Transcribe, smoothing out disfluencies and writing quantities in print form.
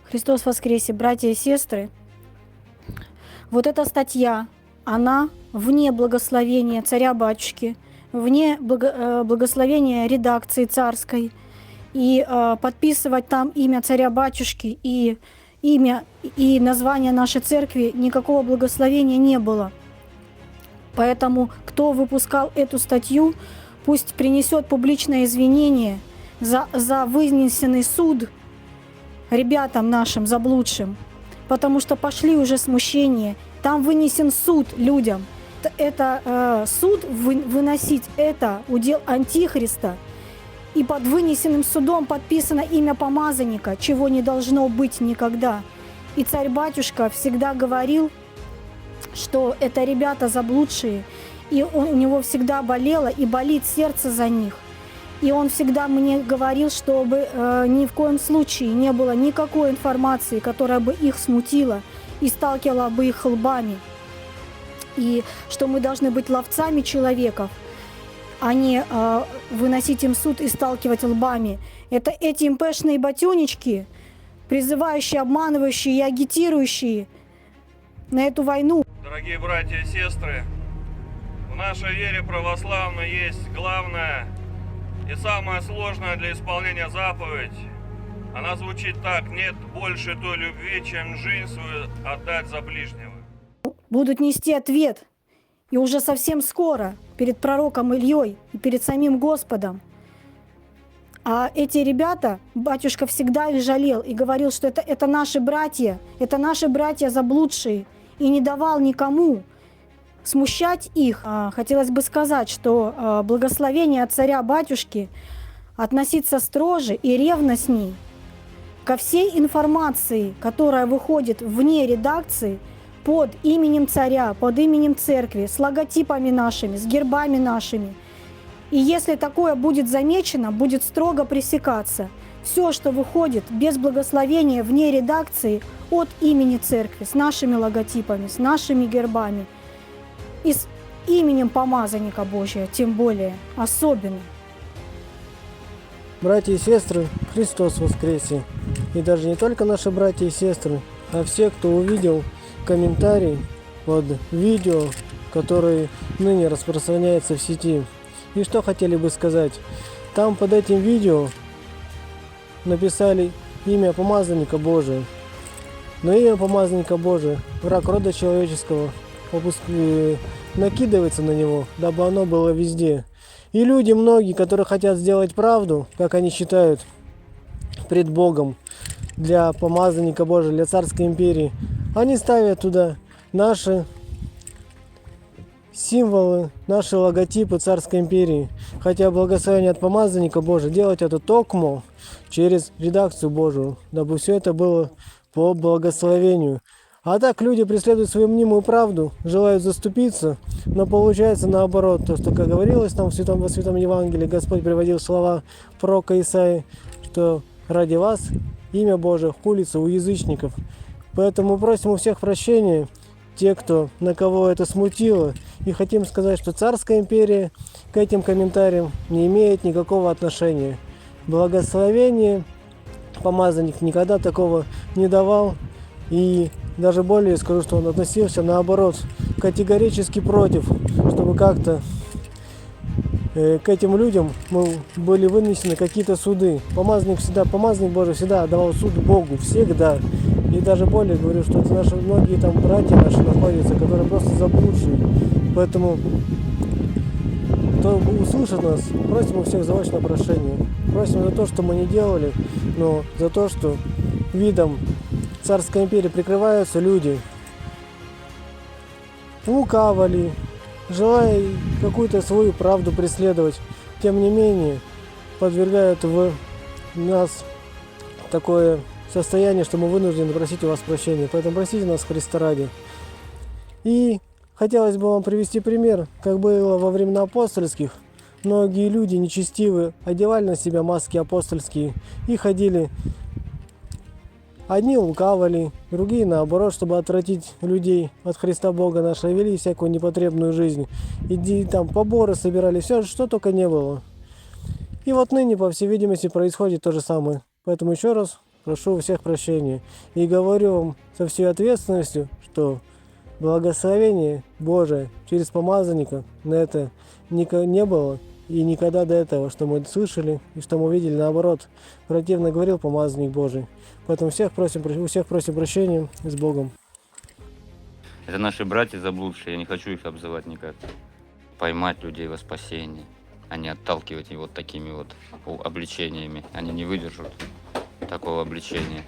Христос воскресе, братья и сестры. Вот эта статья, она вне благословения царя-батюшки, вне благословения редакции царской. И подписывать там имя царя-батюшки и имя и название нашей церкви никакого благословения не было. Поэтому кто выпускал эту статью, пусть принесет публичное извинение за вынесенный суд ребятам нашим заблудшим, потому что пошли уже смущения. Там вынесен суд людям. Это суд выносить, это удел Антихриста. И под вынесенным судом подписано имя помазанника, чего не должно быть никогда. И царь-батюшка всегда говорил, что это ребята заблудшие, и у него всегда болело и болит сердце за них. И он всегда мне говорил, чтобы ни в коем случае не было никакой информации, которая бы их смутила и сталкивала бы их лбами. И что мы должны быть ловцами человеков, а не выносить им суд и сталкивать лбами. Это эти МПшные батюнечки, призывающие, обманывающие и агитирующие на эту войну. Дорогие братья и сестры, в нашей вере православной есть главное и самое сложное для исполнения заповедь. Она звучит так: нет больше той любви, чем жизнь свою отдать за ближнего. Будут нести ответ, и уже совсем скоро, перед пророком Ильей и перед самим Господом. А эти ребята, батюшка всегда их жалел и говорил, что это наши братья заблудшие, и не давал никому смущать их. Хотелось бы сказать, что благословение от царя-батюшки относиться строже и ревностней ко всей информации, которая выходит вне редакции, под именем царя, под именем церкви, с логотипами нашими, с гербами нашими. И если такое будет замечено, будет строго пресекаться. Все, что выходит без благословения вне редакции от имени церкви, с нашими логотипами, с нашими гербами и с именем помазанника Божия, тем более, особенно. Братья и сестры, Христос воскресе! И даже не только наши братья и сестры, а все, кто увидел комментарий под видео, который ныне распространяется в сети. И что хотели бы сказать? Там под этим видео написали имя помазанника Божия. Но имя помазанника Божия, враг рода человеческого, накидывается на него, дабы оно было везде. И люди многие, которые хотят сделать правду, как они считают, пред Богом, для помазанника Божия, для царской империи, они ставят туда наши символы, наши логотипы царской империи. Хотя благословение от помазанника Божия делать это токмо через редакцию Божию, дабы все это было по благословению. А так люди преследуют свою мнимую правду, желают заступиться, но получается наоборот. То, что, как говорилось там во Святом Евангелии, Господь приводил слова пророка Исаии, что ради вас имя Божие хулится у язычников. Поэтому просим у всех прощения, те, на кого это смутило, и хотим сказать, что царская империя к этим комментариям не имеет никакого отношения. Благословение помазанник никогда такого не давал, и даже более скажу, что он относился наоборот категорически против, чтобы как-то к этим людям были вынесены какие-то суды. Помазанник Божий всегда давал суд Богу, всегда. И даже более говорю, что это многие там братья наши находятся, которые просто заблудшие. Поэтому, кто услышит нас, просим у всех заочное прощение. Просим за то, что мы не делали, но за то, что видом царской империи прикрываются люди, лукавили, желая какую-то свою правду преследовать, тем не менее подвергают нас такое состояние, что мы вынуждены просить у вас прощения. Поэтому простите нас Христа ради. И хотелось бы вам привести пример, как было во времена апостольских. Многие люди нечестивые одевали на себя маски апостольские и ходили. Одни лукавили, другие наоборот, чтобы отвратить людей от Христа Бога нашего, вели всякую непотребную жизнь. И там поборы собирали, все, что только не было. И вот ныне, по всей видимости, происходит то же самое. Поэтому еще раз прошу у всех прощения. И говорю вам со всей ответственностью, что благословение Божие через помазанника на это не было и никогда до этого, что мы слышали и что мы видели, наоборот, противно говорил помазанник Божий. Поэтому у всех просим прощения с Богом. Это наши братья заблудшие, я не хочу их обзывать никак. Поймать людей во спасение, а не отталкивать их вот такими вот обличениями. Они не выдержат такого обличения.